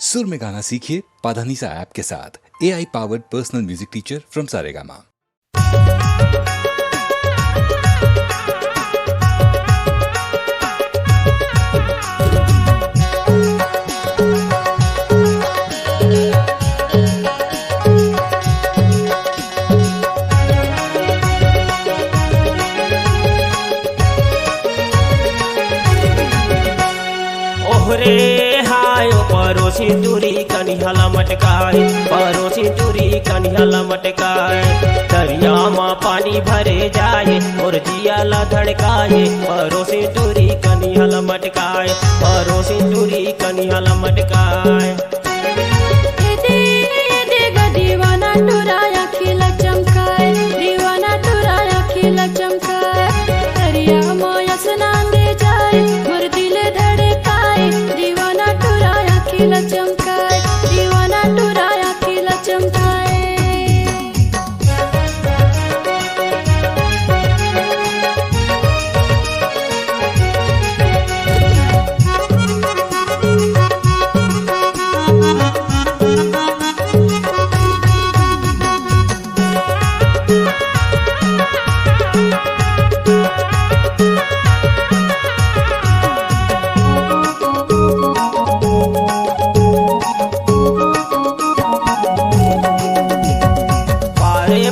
सुर में गाना सीखिए पाधानीसा ऐप के साथ। AI powered personal music teacher from Saregama. ओहरे हाय परोसी दूरी कनिहला मटकाए, परोसी दूरी कनिहला मटकाए। दरिया माँ पानी भरे जाए और जियाला धड़काए, परोसी दूरी कनिहला मटकाए, परोसी दूरी कनिहला मटकाए। दीवाना टुराया खिला चमकाए, दीवाना टुराया खिला चमकाए। दरिया माया स्नान दे जाए मोर दिल धड़काए, दीवाना टुराया खिला चमकाए, दीवाना टुराया खिला चमकाए।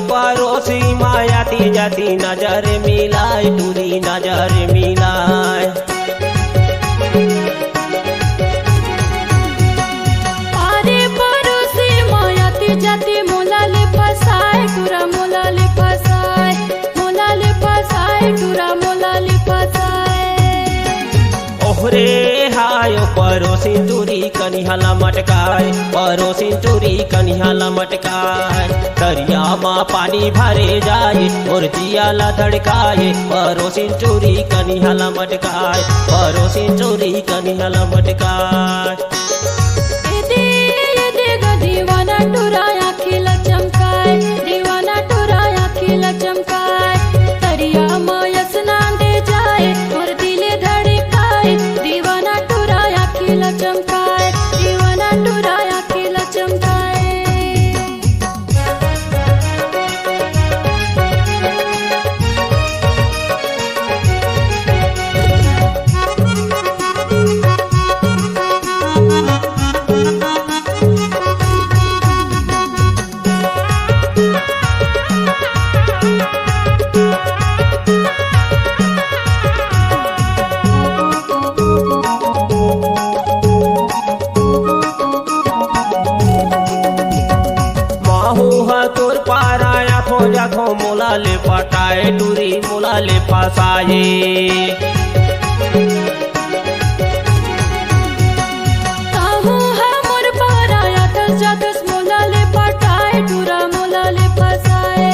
परोसी मायाती जाती नजर मिलाए, टूरी नजर मिलाए। अरे परोसी मायाती जाती मोला ले फसाए, टूरा मोला ले फसाए, मोला ले फसाए, टूरा मोला ले फसाए। ओहरे हाय परोसी दूरी कनिहला मटकाए, परोसी दूरी कनिहला मटकाए। दरिया माँ पानी भरे जाए और जियाला धड़काए, परोसी दूरी कनिहला मटकाए, परोसी दूरी कनिहला मटकाए। दीवाना टुराया खिला चमकाए, दीवाना टुराया खिला चमकाए। दरिया माया स्नान दे जाए और दिल धड़काए, दीवाना टुराया खिला चमकाए, दीवाना टुराया खिला चमकाए। तोर पाराया खोजा खो मोला ले पटाए, टूरी मोला ले फसाए। ताहू है मोर पाराया थस जाथस मोला ले पटाए, टूरा मोला ले फसाए,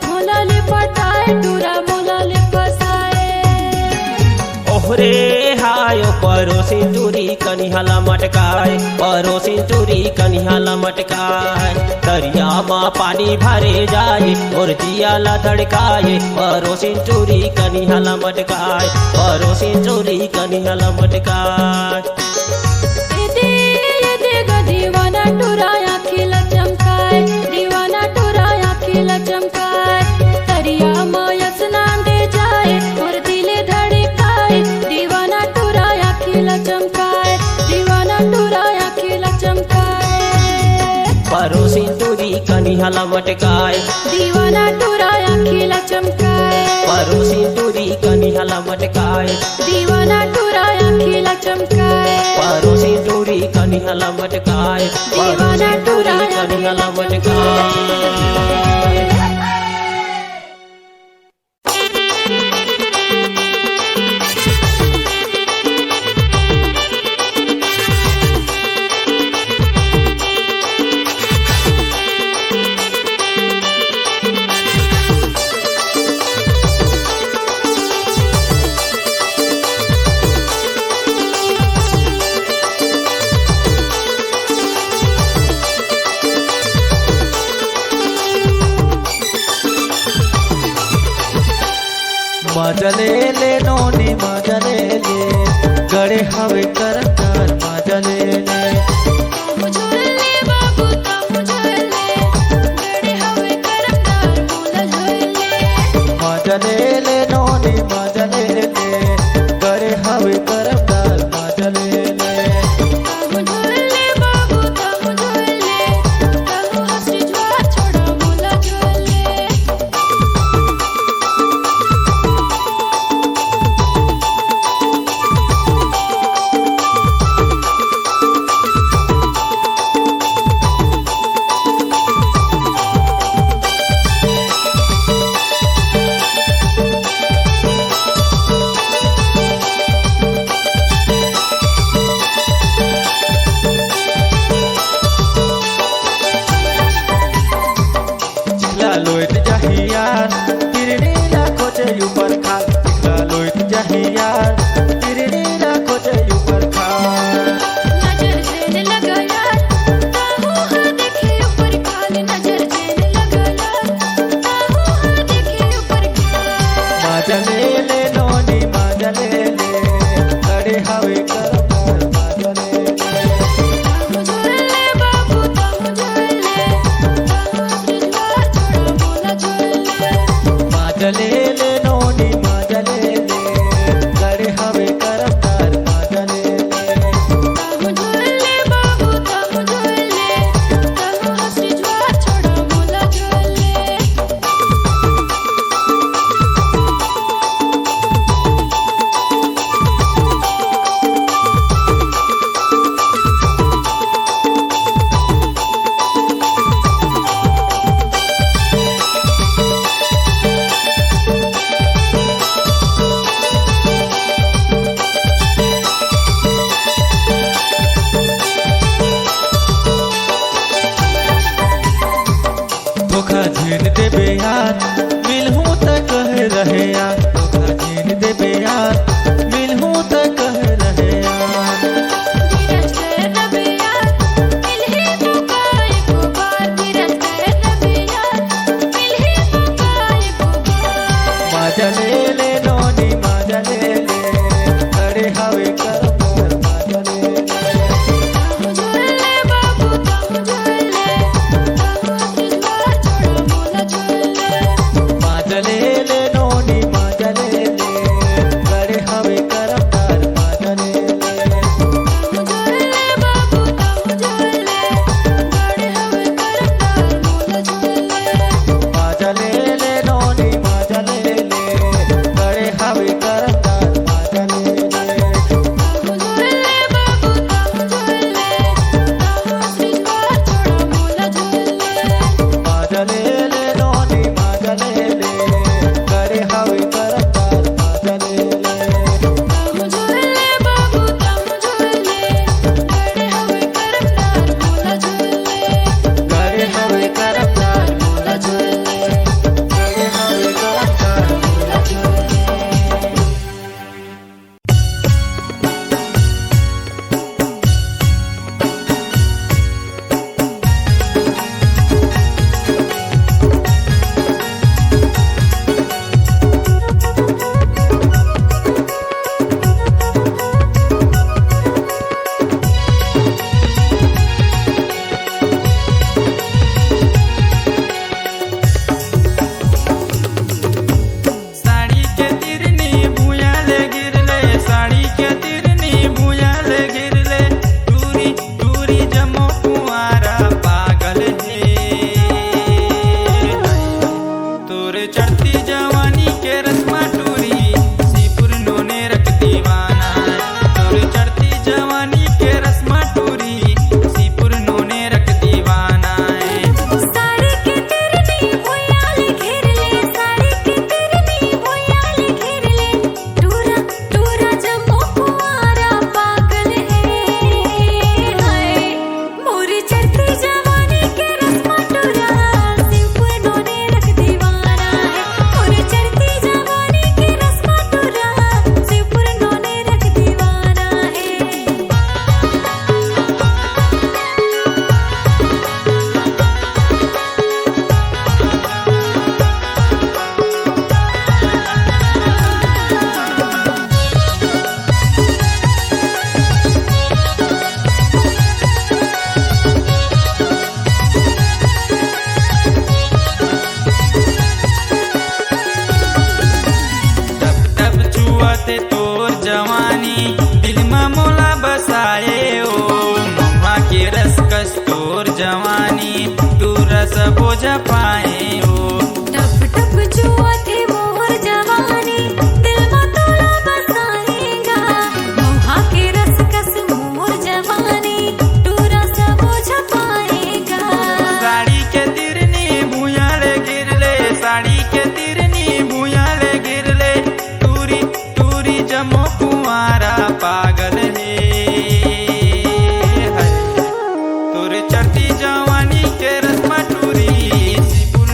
मोला ले पटाए, टूरा मोला ले फसाए। ओहरे हाय परोसी दूरी कनिहला मटकाए, परोसी दूरी कनिहला मटकाए। दरिया माँ पानी भरे जाए और जियाला धड़काए, परोसी दूरी कनिहला मटकाए, परोसी दूरी कनिहला मटकाए। दीवाना टुराया खिला चमकाए, दीवाना टुराया खिला चमकाए। दरिया माया स्नान दे जाए और दिल धड़काए, दीवाना टुराया खिला चमकाए, दीवाना टुराया खिला चमकाए। परोसी दूरी कनिहला मटकाए, दीवाना टुराया खिला चमकाए, परोसी दूरी कनिहला मटकाए। दीवाना टुराया खिला चमकाए, परोसी दूरी कनिहला मटकाए, दीवाना परोसी दूरी टुराया कनिहला मटकाए। मजले नोनी मजले गड़े हवे करतार मजले यार तिरडीला खोचे ऊपर खाल तिकला लोईत जाही यार तिरडीला खोचे ऊपर खाल नजर जेने लगा यार ताहू हा देखे ऊपर खाल नजर जेने लगा यार ताहू हा देखे ऊपर खाल माझ्या लेले नोनी माझ्या लेले कडे हवे करमार माझ्या लेले झुलले बाबू ताहू झुलले ताहू सिलवार छोड़ा बोला झुलले माझ्या लेले नोनी माझ्या लेले कडे हवे करमार माझ्या लेले ताहू झुलले बाबू ताहू झुलले ताहू सिलवार छोड़ा बोला झुलले धोखा झीन देबे यार मिलहूं त कह रहे यार धोखा झीन देबे यार मिलहूं त कह रहे यार धीरज कर रबे यार मिलही मौका एको बार धीरज कर रबे यार मिलही मौका एको बार माझ्या लेले नोनी माझ्या लेले कडे हवे करमार माझ्या लेले ताहू झुलले बाबू ताहू झुलले ताहू सिलवार छोड़ा बोला झुलले माझ्या लेले नोनी माझ्या लेले कडे हवे करमार माझ्या लेले ताहू झुलले बाबू ताहू झुलले गड़े हवे करतार बोला झुलले माझ्या लेले नोनी माझ्या लेले कडे हवे करमार माझ्या लेले ताहू झुलले बाबू ताहू झुलले ताहू सिलवार छोड़ा बोला झुलले माझ्या लेले नोनी माझ्या लेले कडे हवे करमार माझ्या लेले ताहू झुलले बाबू ताहू झुलले गड़े हवे करतार बोला झुलले कडे हवे करमार बोला झुलले कडे हवे करमार बोला झुलले साड़ी के तिरनी भूयाले गिरले साड़ी के तिरनी भूयाले गिरले दूरी दूरी जमो कुआरा पागल है तोरे चढ़ती जवानी के रस्मा टूरी सीपुर नोने रख दीवाना तोरे चढ़ती जवानी के रस्मा टूरी सीपुर नोने रख दीवाना है साड़ी के तिरनी भुयाले घेरले साड़ी के तिरनी भुयाले घेरले टूरा टूरा जमो कुआरा पागल है हाय मोरी चढ़ती जवानी के रस्मा टूरा सिंपुर नोने रख दीवाना है मोरी चढ़ती जवानी के रस्मा टूरा सिंपुर नोने रख दीवाना है तब तब छुआते तोर जवानी दिल में मोला बसाए ओ मम्मा के रस कस तोर जवानी तू रस बोझ पाए ओ टप टप जुआ थे मोर जवानी दिल में तोला बसाएगा मोहा के रस कस मोर जवानी तू रस बोझ पाएगा साड़ी के तिरनी भूयाले गिरले साड़ी के तिरनी भूयाले गिरले टूरी टूरी जमो कुआरा पागल है तोरे चढ़ती जवानी के रस्मा टूरी सिपुर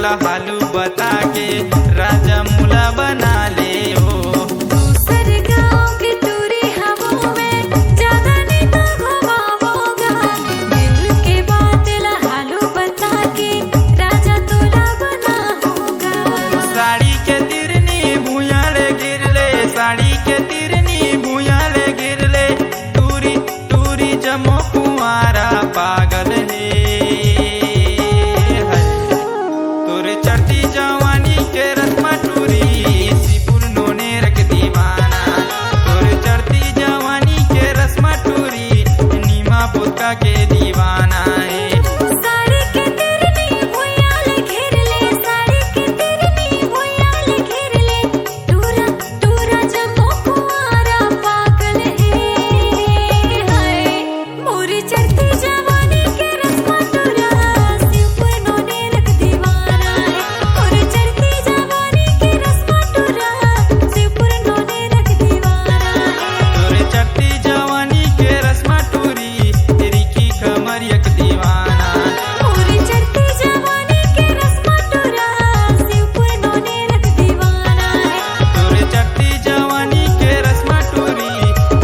बातेला हालू बता के राजा मुला बना ले हो। दूसर गाँव की दूरी हवों में ज्यादा नहीं तो घुमावोगा, दिल के बातेला हालू बता के राजा तोला बना होगा। साड़ी के तिरनी भूयाले गिरले, साड़ी के तिरनी भूयाले गिरले, टूरी टूरी जमो कुंवारा पागल है। तोरे चढ़ती जवानी के रस्मा टूरी सीपुर नोने रख दीवाना। तोरे चढ़ती जवानी के रस्मा टूरी नीमा पोता के दीवाना है। साड़ी के तिरनी भुयाले घेरले, साड़ी के तिरनी भुयाले घेरले, टूरा टूरा जमो कुंवारा पागल है। हाय मोरी चढ़ती जवानी के रस्मा टूरा शिवपुर नोने रख दीवाना है। मोरी चढ़ती जवानी के रस्मा टूरा शिवपुर नोने रख दीवाना है। तोरे चढ़ती जवानी के रस्मा टूरी तेरी की कमर यक दीवाना। मोरी चढ़ती जवानी के रस्मा टूरा शिवपुर नोने रख दीवाना है। तोरे चढ़ती जवानी के रस्मा टूरी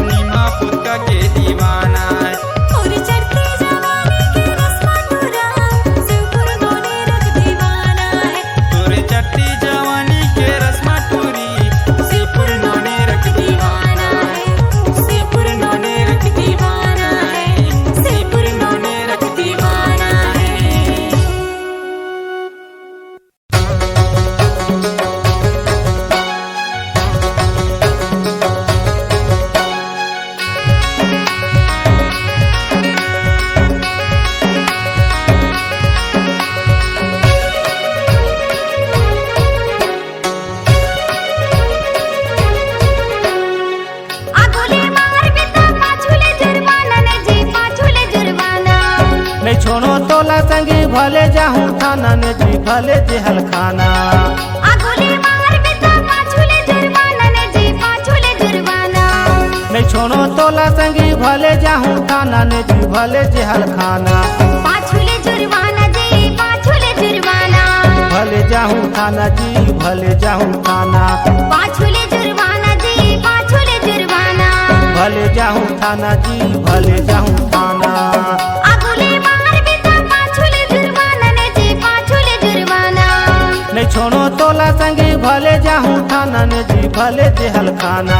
नीमा पुतका के दीवाना है। मोरी चढ़ती जवानी के रस्मा टूरा शिवपुर नोने रख दीवाना है। तोरे चढ़ती जवानी के रस्मा टूरी सीपुर नोने रख दीवाना है। शिवपुर नोने रख दीवाना है। शिवपुर नोने रख दीवाना है। आगोले मार बेटा पाछुले जुर्माना ने जी पाछुले जुर्माना। नहीं छोड़ो तोला संगी भले जाहूँ थाना ने जी भले जेहल खाना। आगोले मार बेटा पाछुले जुर्माना ने जी पाछुले जुर्माना। नहीं छोड़ो तोला संगी भले जाहूँ थाना ने जी भले जेहल खाना। पाछुले जुर्माना जी पाछुले जुर्माना। भले जाहूँ थाना जी भले जाहूँ थाना। पाछुले जुर्माना जी पाछुले जुर्माना। भले जाहूँ थाना जी भले जाहूँ थाना। आगोले मार बेटा पाछुले जुर्माना ने जी पाछुले जुर्माना। नहीं छोड़ो तोला संगी भले जाहूँ थाना ने जी भले जेहल खाना।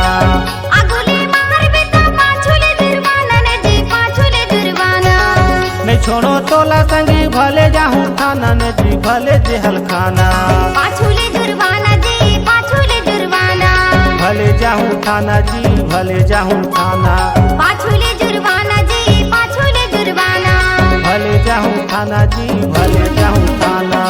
आगोले मार बेटा पाछुले जुर्माना ने जी पाछुले जुर्माना। नहीं छोड़ो तोला संगी भले जाहूँ थाना ने जी भले जेहल खाना। पाछुले जुर्माना जी पाछुले जुर्माना। भले जाहूँ थाना जी भले जाहूँ थाना। पाछुले जुर्माना जी पाछुले जुर्माना। भले जाहूँ थाना जी भले जाहूँ थाना।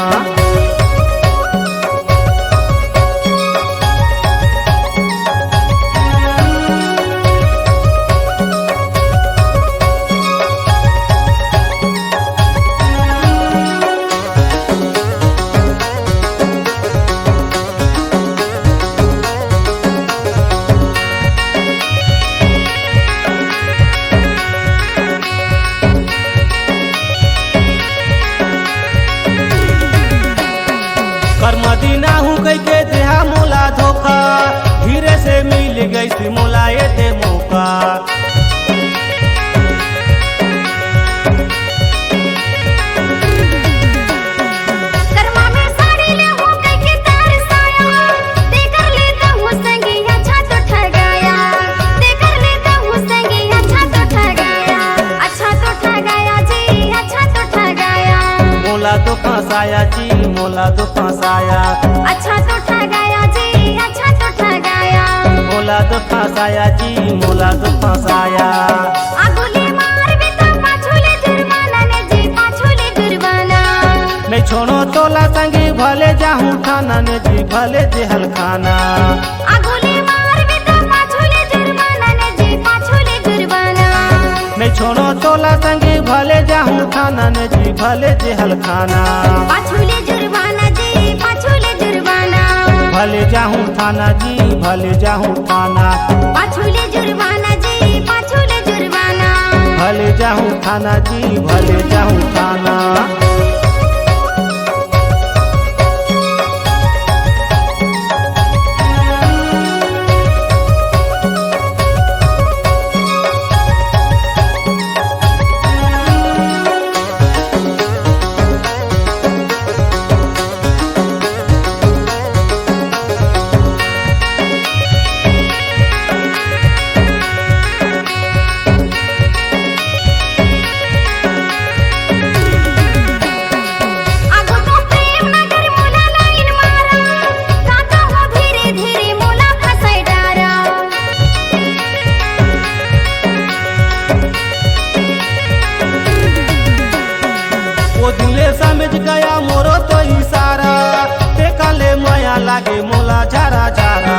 मदीना हूँ कह के देहा मोला धोखा, धीरे से मिल गई सी मोला ये दे मौका। कर्मा में साड़ी ले हूँ कह के तार साया, देकर लेता हूँ संगी अच्छा तो ठगाया, देकर लेता हूँ संगी अच्छा तो ठगाया, अच्छा तो ठगाया जी अच्छा तो ठगाया। मोला तो फंसाया जी मोला तो फंसाया, अच्छा तो ठगाया जी अच्छा तो ठगाया। मोला तो फंसाया जी मोला तो फंसाया। आगोले मार बेटा पाछुले जुर्माना ने जी पाछुले जुर्माना। नहीं छोड़ो तोला संगी भले जाहूँ थाना ने जी भले जेहल खाना। आगोले मार बेटा पाछुले जुर्माना ने जी पाछुले जुर्माना। नहीं छोड़ो तोला संगी भले जाहूँ थाना ने जी भले जेहल खाना। पाछुले जुर्माना जी पाछुले जुर्माना। भले जाहूँ थाना जी भले जाहूँ थाना। पाछुले जुर्माना जी पाछुले जुर्माना। भले जाहूँ थाना जी भले जाहूँ थाना। लागे मोला झारा झारा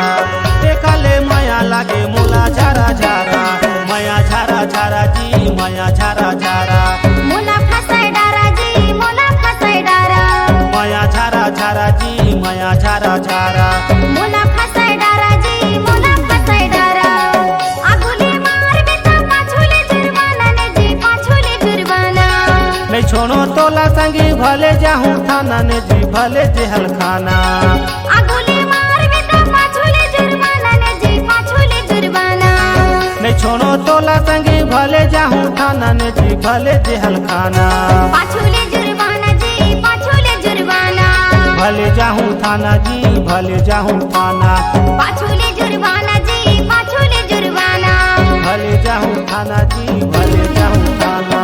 देखले माया लागे मोला झारा झारा माया झारा झारा जी माया झारा झारा मोला फसाय डारा जी मोला फसाय डारा माया झारा झारा जी माया झारा झारा मोला फसाय डारा जी मोला फसाय डारा आगुले मार बेटा पाछुले जुर्माना ने जी पाछुले जुर्माना नहीं छोड़ो तोला संगी भले जाहूँ थाना ने जी भले जेहल खाना आगुले मार बेटा पाछुले जुर्माना ने जी पाछुले जुर्माना नहीं छोड़ो तोला संगी भले जाहूँ थाना ने जी भले जेहल खाना पाछुले जुर्माना जी पाछुले जुर्माना भले जाहूँ थाना जी भले जाहूँ थाना पाछुले जुर्माना जी पाछुले जुर्माना भले जाहूँ थाना जी भले जाहूँ थाना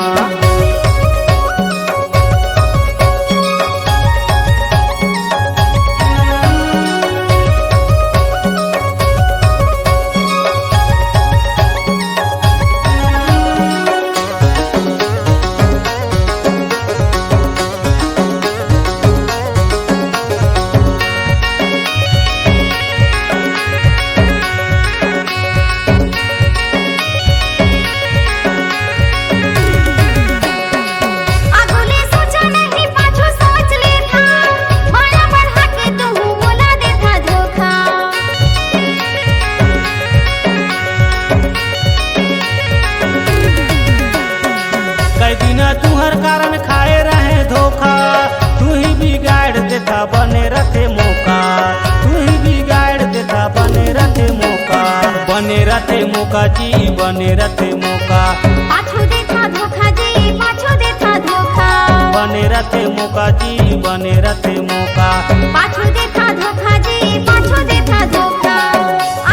आगुले सोचा नहीं पाछू सोच लेता माया बढ़ा के तू मोला देता धोखा कई दिन तुहर कारण खाए रहे धोखा तू ही बिगाड़ देता बने रखे मौका तू ही बिगाड़ देता बने रखे मौका बने रखे मौका जी बने रखे मौका पाछू देता धोखा जी पाछू देता धोखा बने रखे मौका जी बने रखे मौका पाछू देता धोखा जी पाछू देता धोखा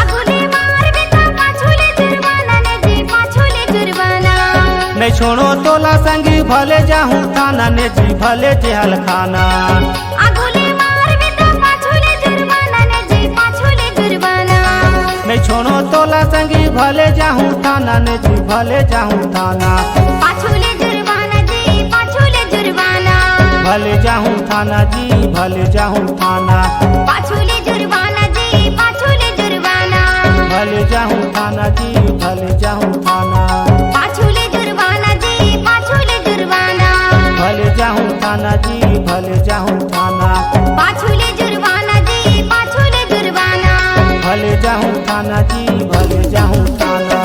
आगुले मार बेटा पाछूले जुर्माना ने जी पाछूले जुर्माना नहीं छोड़ो तोला संगी भले जाहूँ थाना ने जी भले जेहल खाना आगुले मार बेटा पाछूले जुर्माना ने जी पाछूले जुर्माना नहीं छोड़ो तोला संगी भले जाहूँ थाना ने जी भले जाहूँ थाना पाछूले जुर्माना जी पाछूले जुर्माना भले जाहूँ थाना जी भले जाहूँ थाना पाछूले जुर्माना जी पाछूले जुर्माना भले जाहूँ थाना जी भले जाहूँ थाना पाछूले जुर्माना जी पाछूले जुर्माना भले जाहूँ थाना जी भले जाहूँ थाना पाछूले जुर्माना जी पाछूले जुर्माना भले जाहूँ थाना जी भले जाहूँ थाना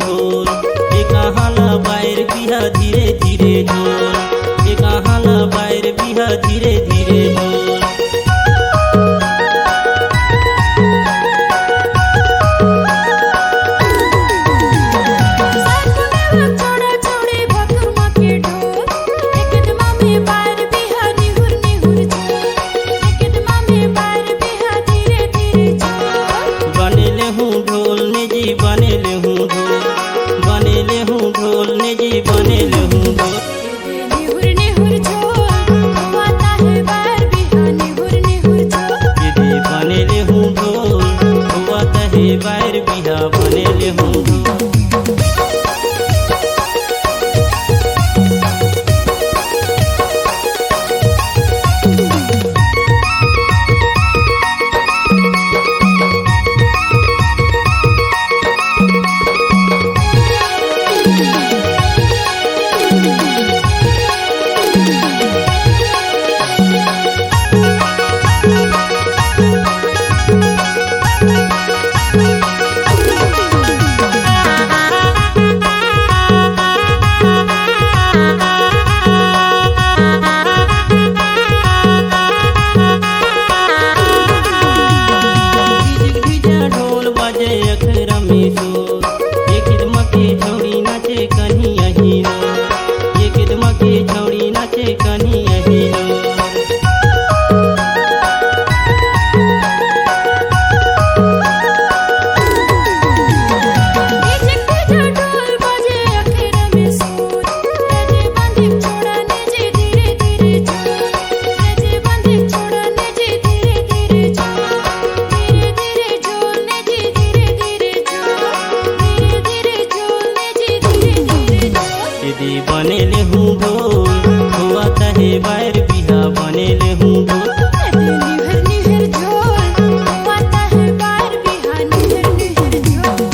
ढोल, ये कहाँ ला बायर बिहा धीरे धीरे ढोल, ये कहाँ ला होता बाहर बिहा धीरे धीरे हो। छोड़ा छोड़े भकुरमा के ढोल एकदमा में बार बिहा निहुर निहुर झोल एकदमा में बार बिहा धीरे धीरे झोल बनेले हूँ ढोल ने जी बनेले हूँ ढोल बनेले हूँ ढोल ने जी बनेले हूँ ढोल। निहुर निहुर झोल आता है बार बिहा निहुर निहुर झोल दीदी बनेले हूँ ढोल हुआता है बाहर बिहा बनेले हूँ ढोल। ढोल बजे अखरा में सो एक किदमा के छौड़ी नाचे कहीं यही नो एक किदमा के छौड़ी नाचे कहीं यही नो। ढोल बजे अखरा में सोर रजे बंदी छोड़ने जे धीरे धीरे झोल रजे बंदी छोड़ने जे धीरे धीरे झोल धीरे धीरे झोलने जे धीरे धीरे झोल धीरे धीरे झोलने जे धीरे धीरे झोल। दीदी बनेले हूँ ढोल हुआता है बाहर बिहा बनेले हूँ ढोल। निहर निहर झोल आता है बार बिहा निहर निहर झोल।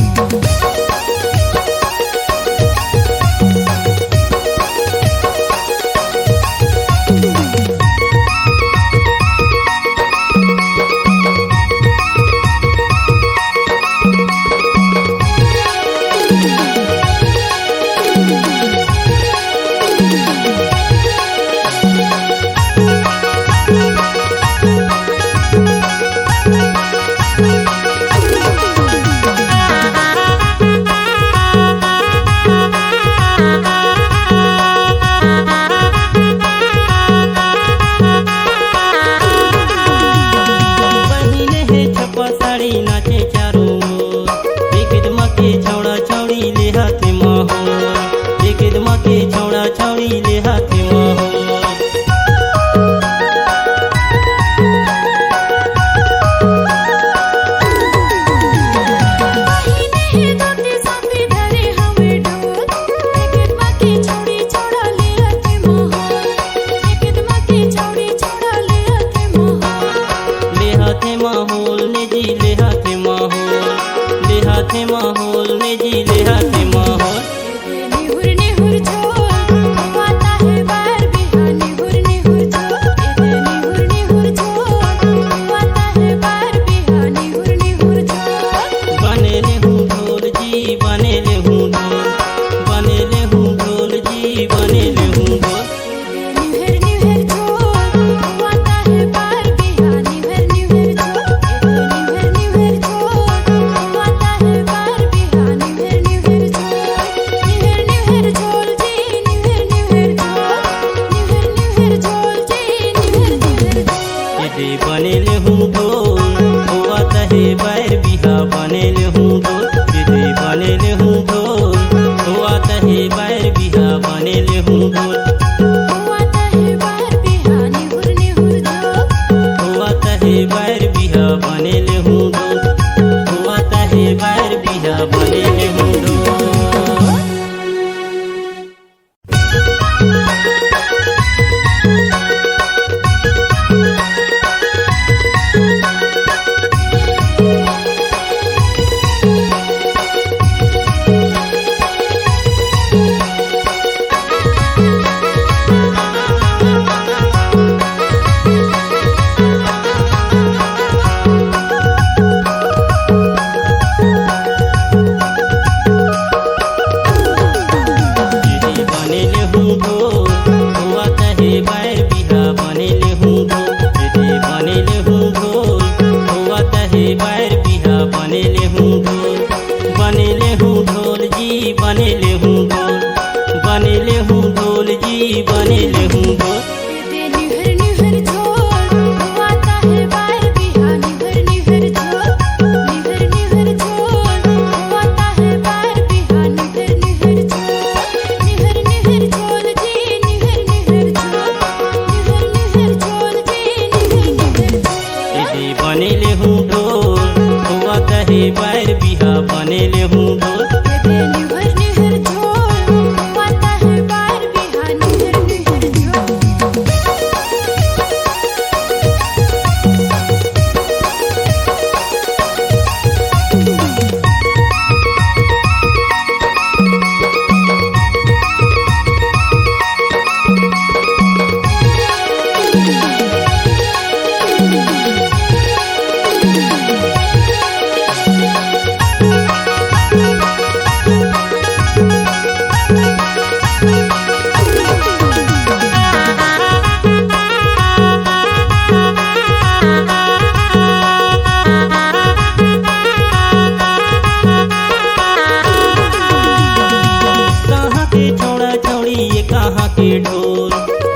ढोल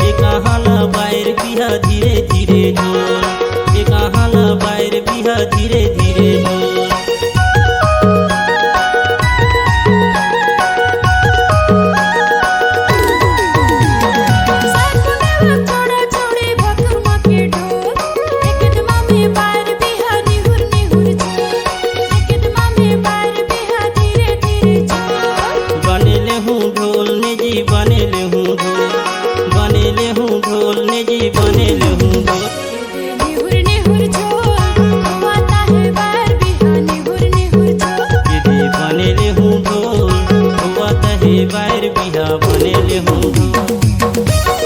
एक हाला बायर बिहा धीरे धीरे ढोल एक हाला बायर बिहा धीरे धीरे ढोल बनेले हूँ ढोल ने जी बनेले हूँ ढोल बनेले हूँ ढोल ने जी बनेले हूँ ढोल यदि बनेले हूँ ढोल हुआ तहे बायर बिहा बनेले हूँ ढोल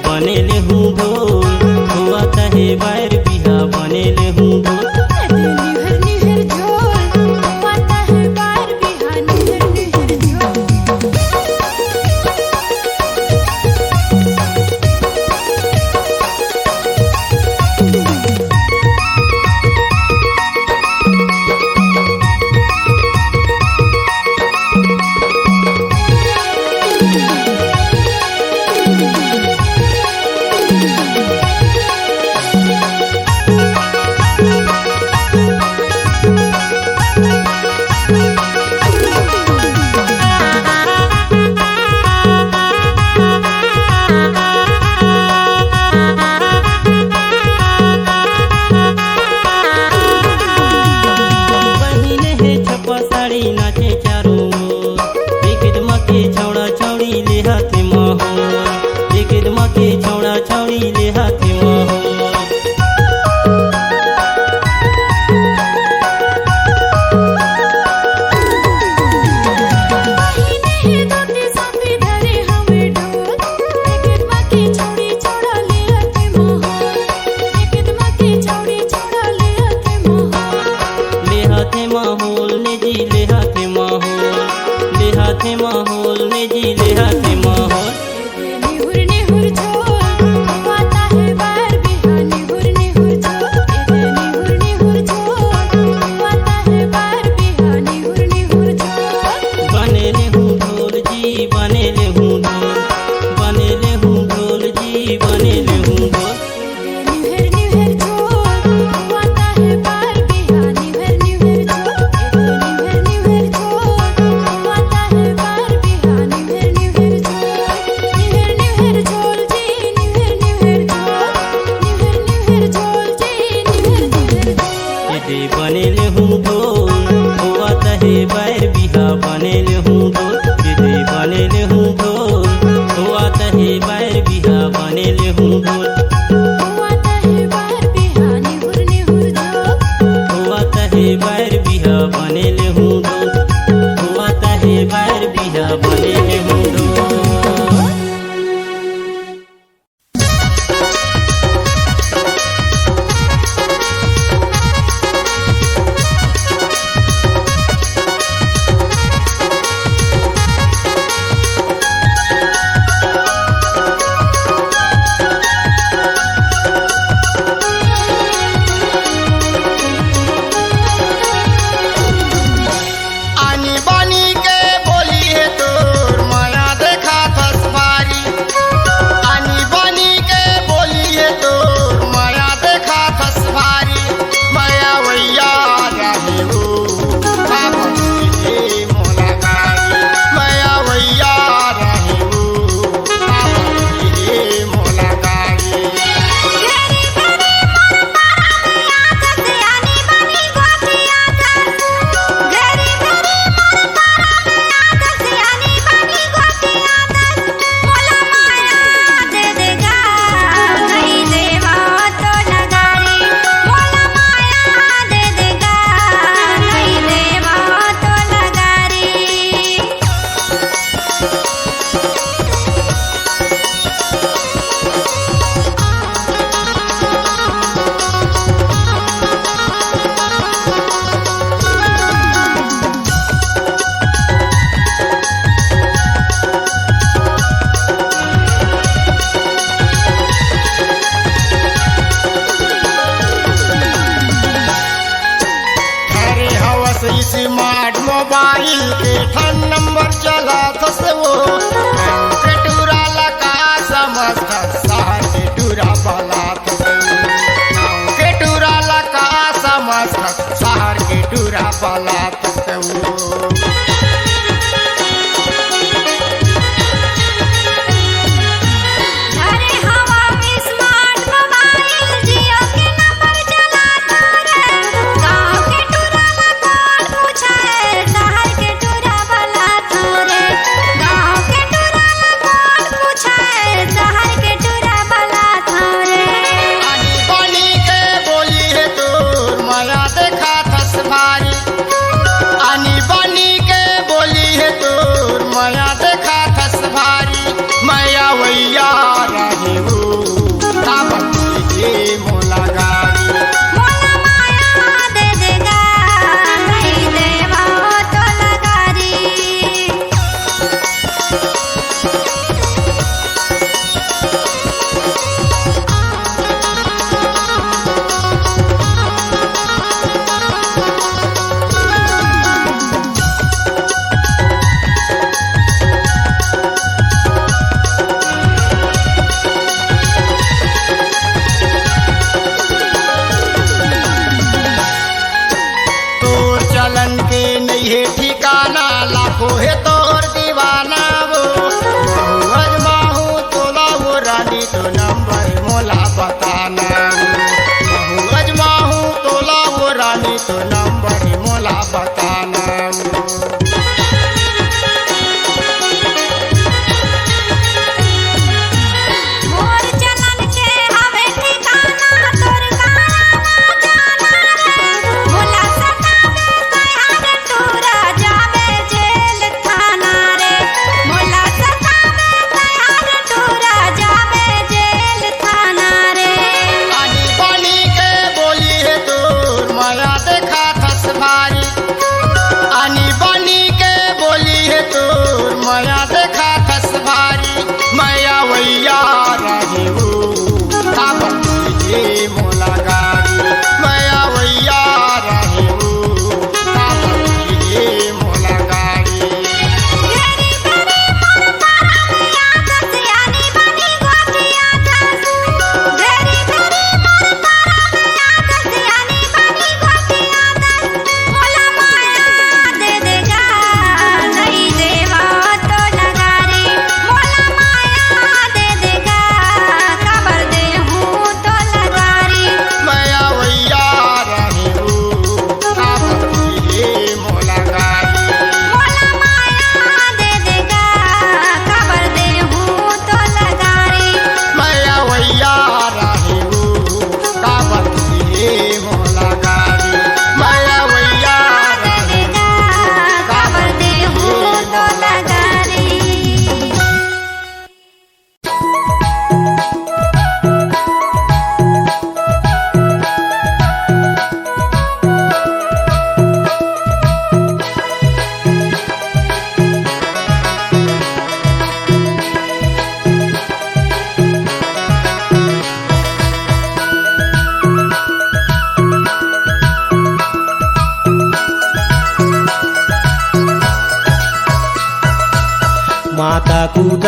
बनेले हूँ ढोल हुआ तहे बायर बिहा बनेले हूँ ढोल नाचे चारों एक दमके छौड़ा छौड़ी ले हाथे माहौल एक दमके छौड़ा छौड़ी ले हाथे माहौल माहौल ने जी ले हाथे माहौल बनेले हूँ ढोल जी बनेले हूँ ढोल बनेले हूँ ढोल जी बनेले हूँ ढोल बनेले हूँ ढोल हुआ तहे बायर बिहा बनेले हूँ ढोल बनेले हूँ ढोल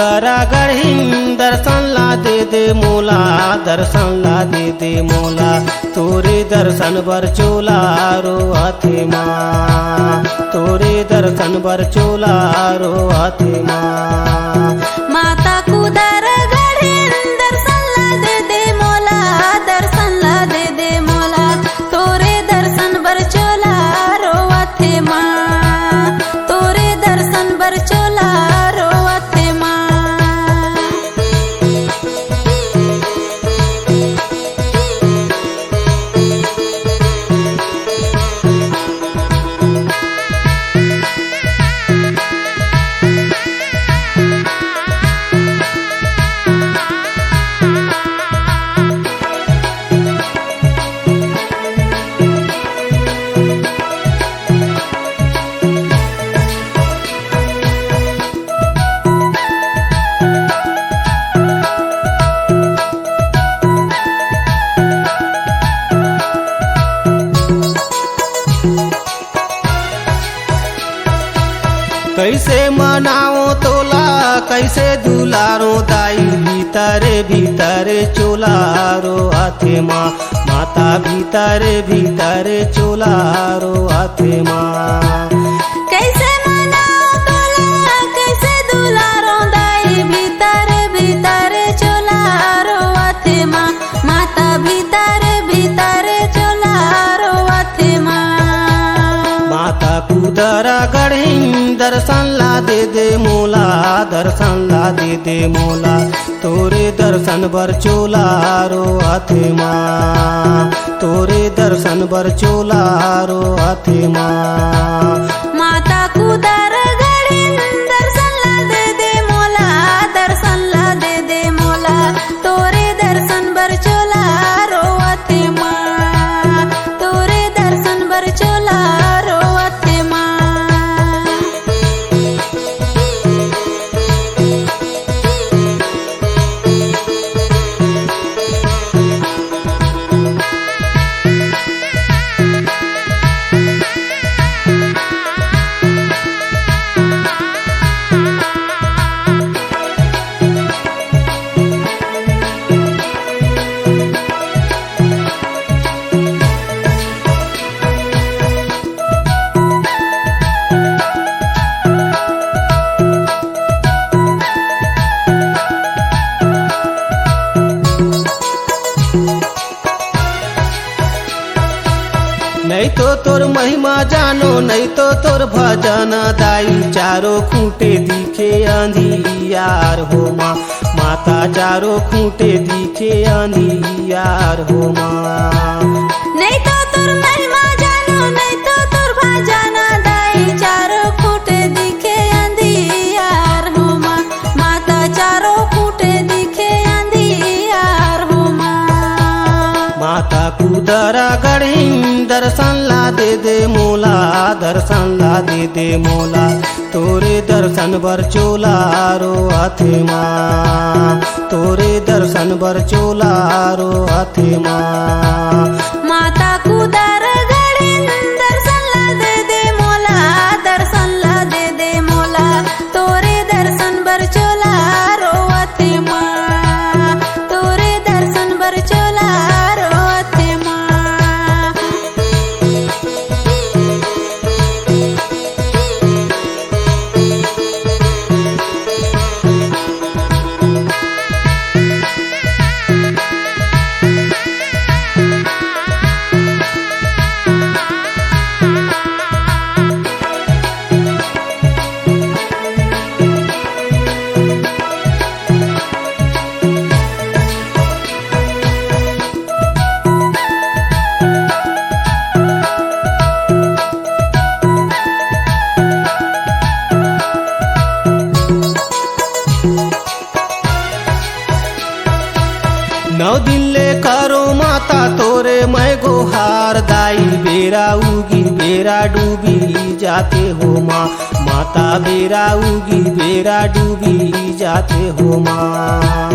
कुदरा गढ़ी दर्शन ला दे मोला, दर्शन ला दे मोला, तोरे दर्शन बर चोला रोआथे माँ, तोरे दर्शन बर चोला रोआथे माँ। माता कुदर गढ़ी दर्शन ला दे मोला, दर्शन ला दे मोला, तोरे दर्शन बर चोला रोआथे माँ, तोरे दर्शन बर चोला रोआथे माँ। कैसे मनाओ तोला कैसे दुलारो दाई, भीतरे भीतरे चोलारो आथे माँ, माता भीतरे भीतरे चोलारो आथे माँ। कैसे मनाओ तोला कैसे दुलारो दाई, भीतरे भीतरे चोलारो आथे माँ, माता भीतरे भीतरे चोलारो आथे माँ। माता कुदरा गढ़ी दर्शन ला दे मोला, दर्शन ला दे मोला, तोरे दर्शन बर चोला रोआथे माँ, तोरे दर्शन बर चोला रोआथे माँ। माता कुदर गढ़ी दर्शन ला दे मोला, दर्शन ला दे मोला, तोरे दर्शन बर चोला रोआथे माँ, तोरे दर्शन बर चोला रोआथे माँ। नहीं तो तोर महिमा जानो नहीं तो तोर भजन दाई, चारों खूंटे दिखे अंधियार हो माँ, माता चारों खूंटे दिखे अंधियार हो माँ। नहीं तो तुर महिमा जानो नहीं तो तुर भजन दाई, चारों खूंटे दिखे अंधियार हो माँ, माता चारों खूंटे दिखे अंधियार हो माँ। माता कुदरा गढ़ी दर्शन ला दे मोला, दर्शन ला दे मोला, तोरे दर्शन बर चोला रोआथे माँ, तोरे दर्शन बर चोला रोआथे माँ। माता कुदर गढ़ी दर्शन ला दे मोला, दर्शन ला दे मोला, तोरे दर्शन बर चोला रोआथे माँ, तोरे दर्शन बर चोला रोआथे माँ। नौ दिन ले करो माता तोरे मैं गोहार दाई, बेरा उगी बेरा डूबी जाते हो माँ, माता बेरा उगी बेरा डूबी जाते हो माँ।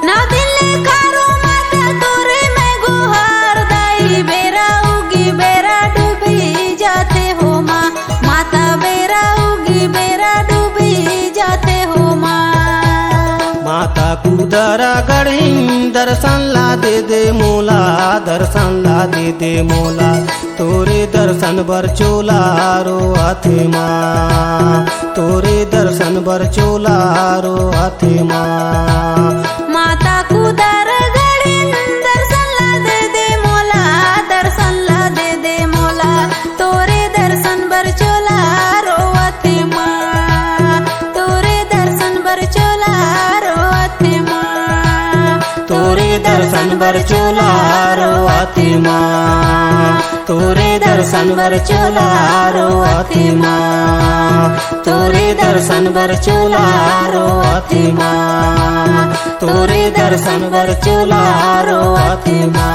ना दिल खारो माता तोरे मैं गुहार दाई, बेरा उगी बेरा डूबी जाते हो माँ, माता बेरा उगी बेरा डूबी जाते हो माँ। माता कुदरा गढ़ी दर्शन ला दे मोला, दर्शन ला दे मोला, तोरे दर्शन बर चोला रो हाथे माँ, तोरे दर्शन बर चोला रो हाथे माँ। माता कुदर गड़ी दर्शन ला दे मोला, दर्शन ला दे मोला, तोरे दर्शन बर चोला रोवते माँ, तोरे दर्शन बर चोला रोवते माँ, तोरे दर्शन बर चोला रोवते माँ, तोरे दर्शन बर चोला रोवते माँ, तोरे दर्शन बर चोला रोवते माँ, तोरे दर्शन बर चोला रोवते माँ।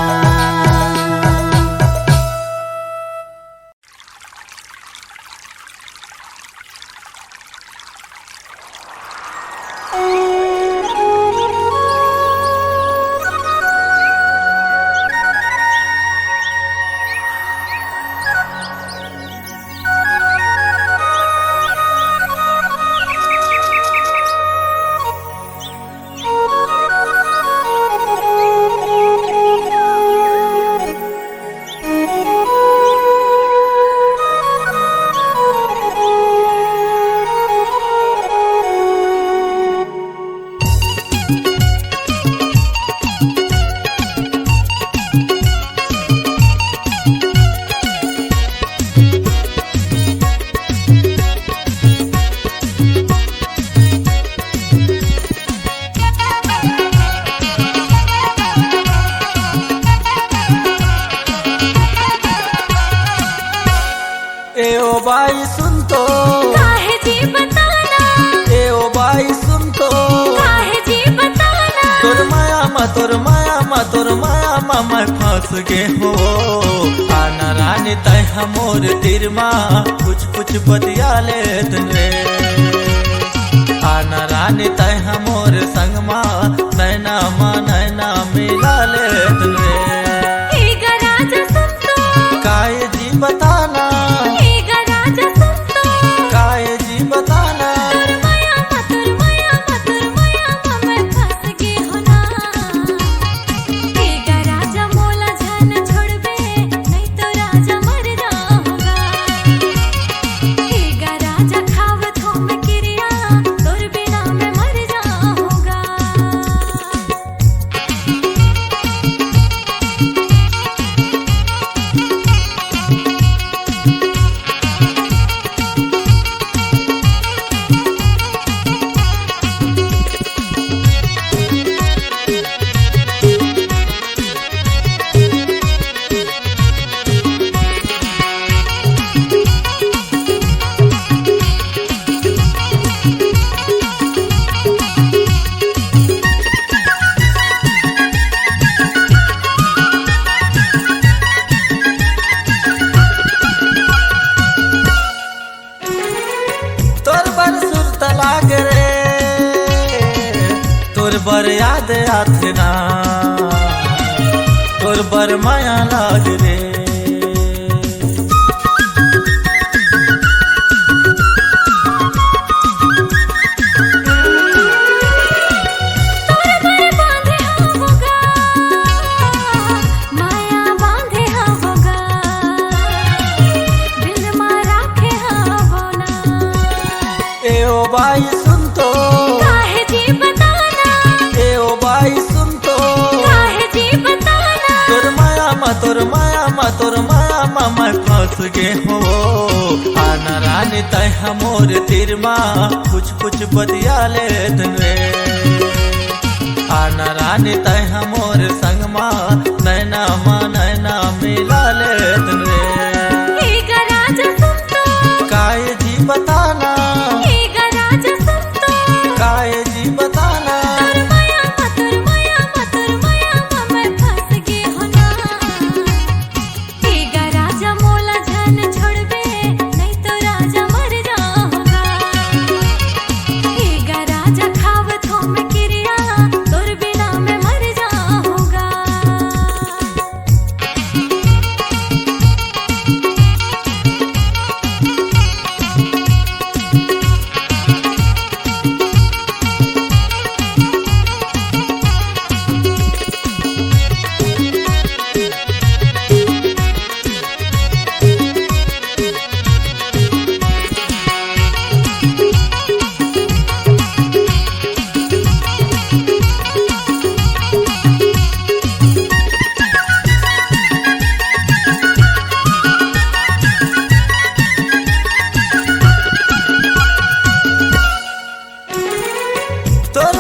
बाई सुन तो काहे जी बताना, ए ओ बाई सुन तो काहे जी बताना, तोर माया मा तोर माया मा तोर माया मा मैं फंस गे हो। आना रानी तय हमोर तीर माँ कुछ बतिया ले रे, आना रानी तय हमोर संग माँ नैना मिला ले रे। हे गराजा सुन तो, काय जी बताना, हे गराजा सुन तो, काय जी बताना, तोर माया मा तोर माया मा तोर माया मा मैं फंस गे हो ना। हे गराजा मोला जान छोड़बे नहीं तो राजा मर जाऊंगा, हे गराजा खावत हो मैं किरिया तोर बिना मैं मर जाऊंगा। तोर बर सुरत लाग रे, तोर बर याद आथे ना, तोर बर माया लाग रे। माया बांधे होगा, दिल मारा के होना, ए ओ बाई सुन तो, काहे जी बताना, ए ओ बाई सुन तो, काहे जी बताना, तोर माया मा तोर माया मा तोर माया मा मैं फंस गे हो। आना रानी तय हमोर तीर माँ कुछ बतिया ले रे, आना रानी तय हमोर संग माँ नैना मिला ले रे। हे गराजा सुन तो, काय जी बताना, हे गराजा सुन तो, काय जी बताना, तोर माया मा तोर माया मा तोर माया मा मैं फंस गे हो ना। हे गराजा मोला जान छोड़बे नहीं तो राजा मर जाऊंगा, हे गराजा खावत हो मैं किरिया तोर बिना मैं मर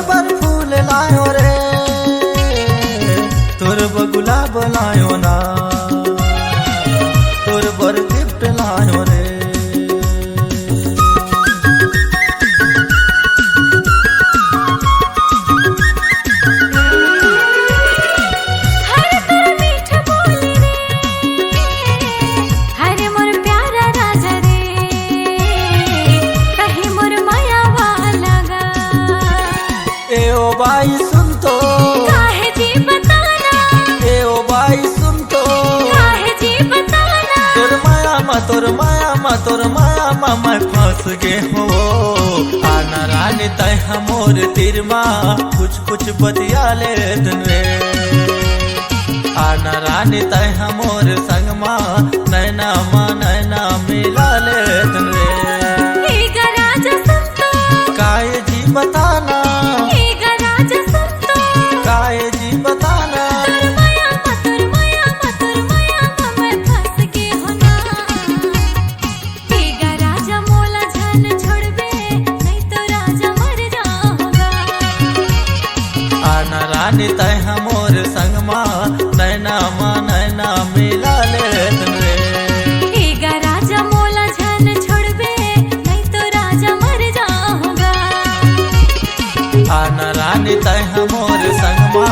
बर फूल लायो रे, तोर बर गुलाब लायो ना, तोर बर गिफ्ट लायो रे। हर तर मीठ बोली रे, हरे मोर प्यारा राजा रे, कहीं मोर माया वाला गा। ए ओ बाई सुन तो, काहे जी बताना, ए ओ बाई सुन तो, काहे जी बताना। तोर माया मा तोर माया मा तोर माया मा मैं फंस गे हो। आना रानी तय हमोर तीर मा कुछ कुछ बतिया ले तन रे। आना रानी तय हमोर संग मा नैना मा नैना मिला ले तन रे। हे गा राजा सुन तो, काय जी बताना, हे गा राजा सुन तो, काय जी बताना। तोर माया मा तोर माया मा तोर माया मा मैं फंस के हो ना। हे गा राजा मोला जान छोड़बे, नहीं तो राजा मर जाऊंगा। आना रानी तय हमोर संग मा नैना मा नैना मिला ले तन रे। हे गा राजा मोला जान छोड़बे, नहीं तो राजा मर जाऊंगा। आना रानी तय हमोर संग मा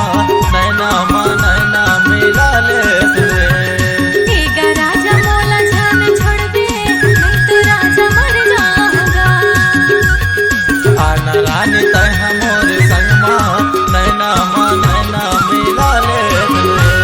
नैना मा नैना मिला ले तन रे। हे गा राजा मोला जान छोड़बे, नहीं तो राजा मर जाऊंगा। आना रानी तय हमोर संग मा नैना मा नैना मिला ले तन रे।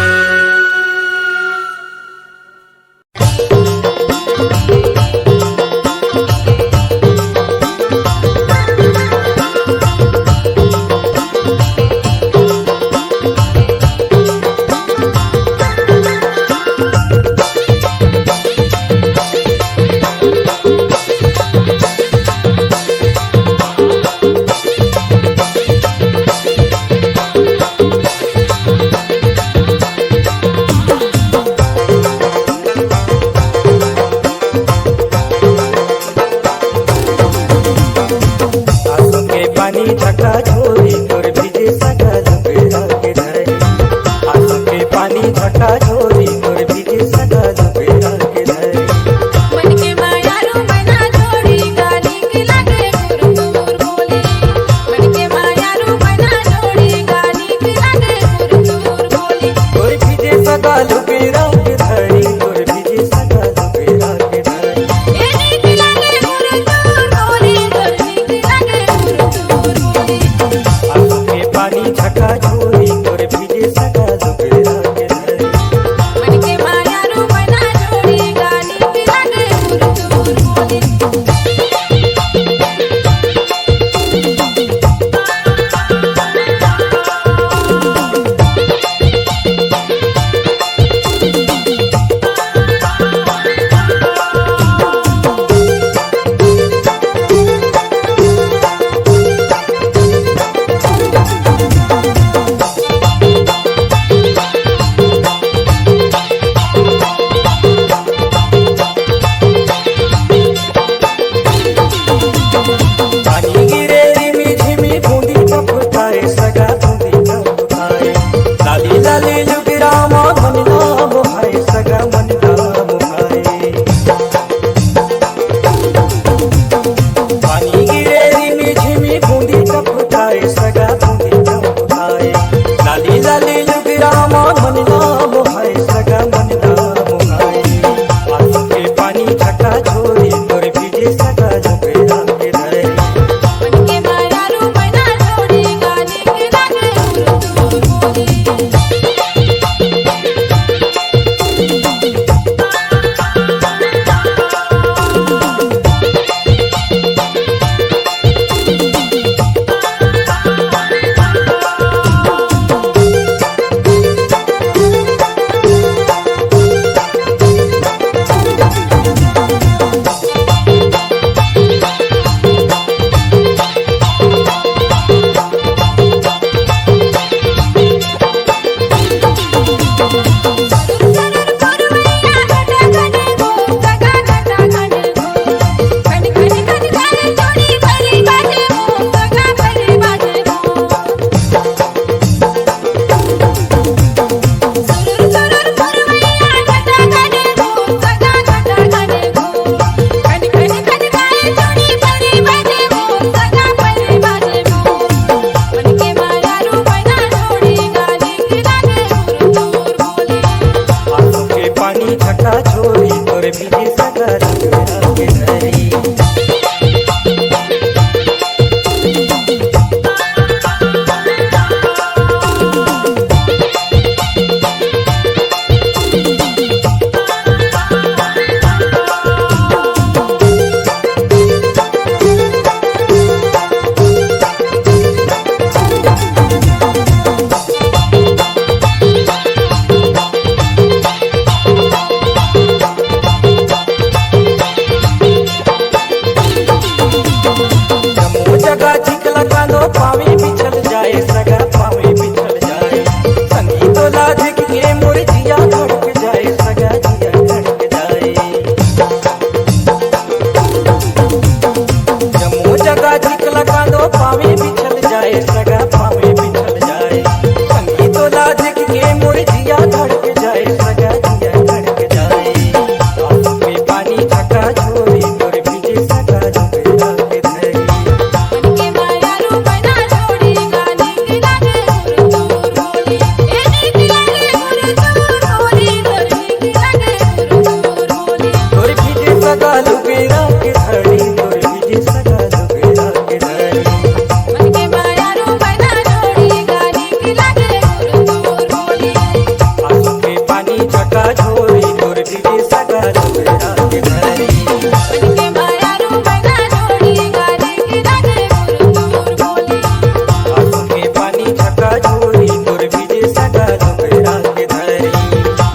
छक्का झोरी तोर बीजे सगा दुपहरा के धरी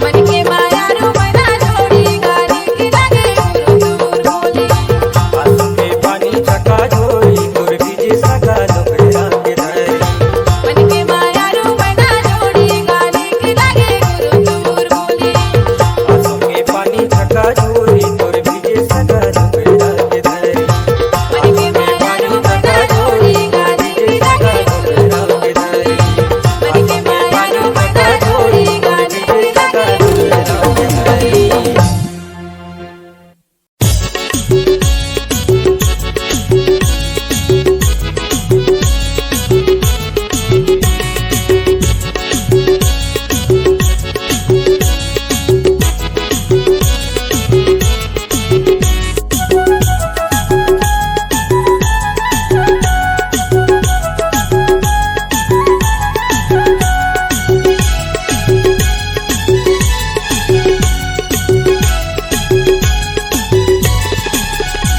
मन के माया रू मना जोड़ी गाली की लगे गुरु दूर बोली आंसू के पानी छक्का झोरी तोर बीजे सगा दुपहरा के धरी मन के माया रू मना जोड़ी गाली की लगे गुरु दूर बोली आंसू के पानी छक्का झोरी तोर बीजे सगा दुपहरा के धरी मन के माया रू मना जोड़ी गाली की लगे गुरु दूर बोली मन के माया रू मना जोड़ी गाली की लगे गुरु दूर बोली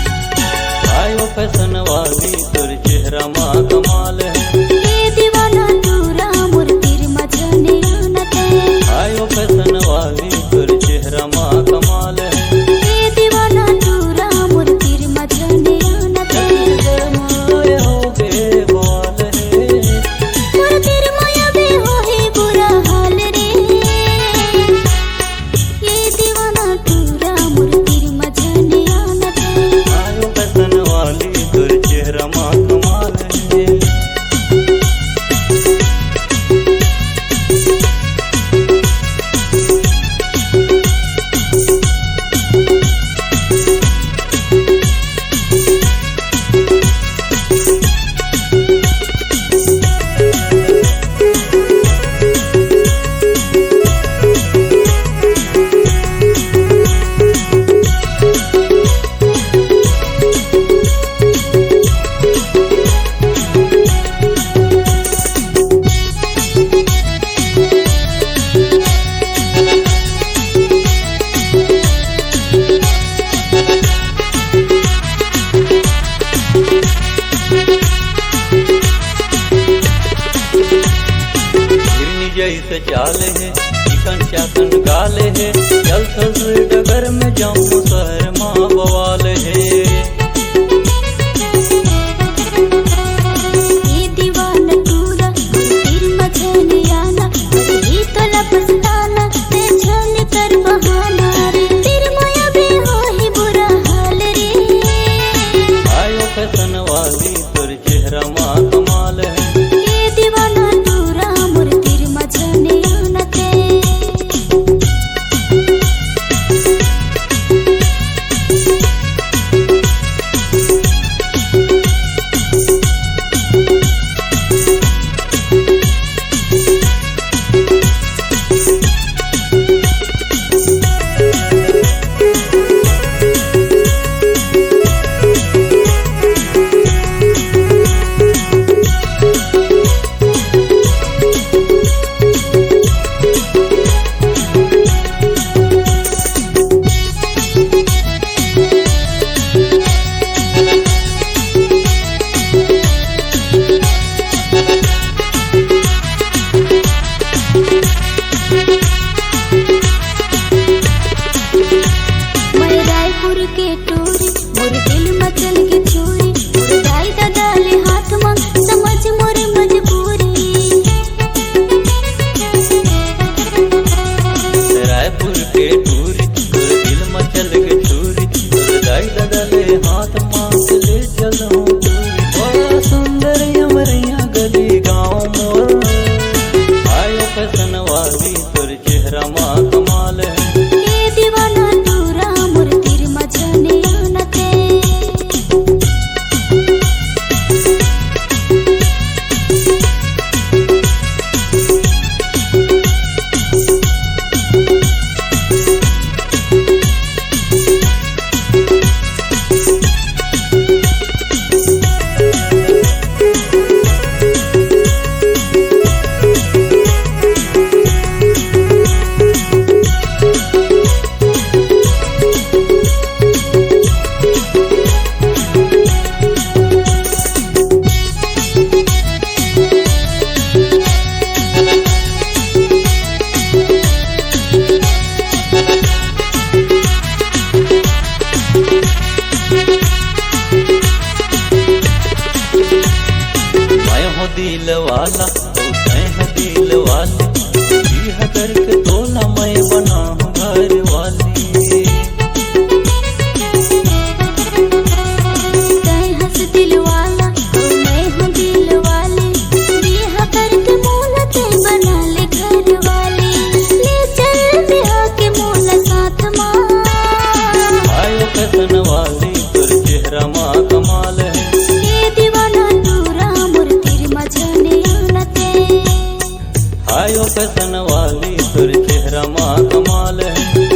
आयो फैशन वाली तोर चेहरा माँ कमाल है ये दीवाना तूरा मूर्तिर मजने आनते आयो फैशन वाली तोर चेहरा माँ कमाल है ये दीवाना तूरा मूर्तिर मजने आनते माया हो बेबाल है मूर्तिर माया बे हो ही बुरा हाल रे ये दीवाना तूरा मूर्तिर मजने आनते आयो फैशन वाली तोर चेहरा माँ कमाल है हिरनी जैसे चाल है चिकन चाकन गाल है चल थल डगर में जाऊं शहर माँ बवाल है ये दीवाना तूरा मूर्तिर मजने आना ये तो लपसताना ते छल कर बहाना रे तेर माया बे हो ही बुरा हाल रे आयो फैशन वाली तोर चेहरा माँ कमाल है ये दीवाना तूरा मूर्तिर मजने आनते मैं रायपुर के टोरी मोर दिल मचल के चोरी मोर दाई दादा ले हाथ मांग समझ मोर मजबूरी रायपुर के टूरी तोर दिल मचल के चूरी तोर दाई दादा ले हाथ मांग ले चलूं दूरी बड़ा सुंदर यमरिया गली गाँव मोर आयो फैशन वाली तोर चेहरा माँ कमाल है ये दीवाना तूरा मूर्तिर मजने आनते वाला तू है दिल वाली बिहा करके तोला मैं बना हूँ घर वाली तै हंस दिल वाला मैं हूँ दिल वाली बिहा करके मोला तै बना ले घर वाली ले चल बिहा के मोला साथ माँ आयो फैशन वाली तुर चेहरा माँ कमाल है ये दीवाना तूरा मोर तेरे मजने आनते आयो फैशन वाली तुर चेहरा माँ कमाल है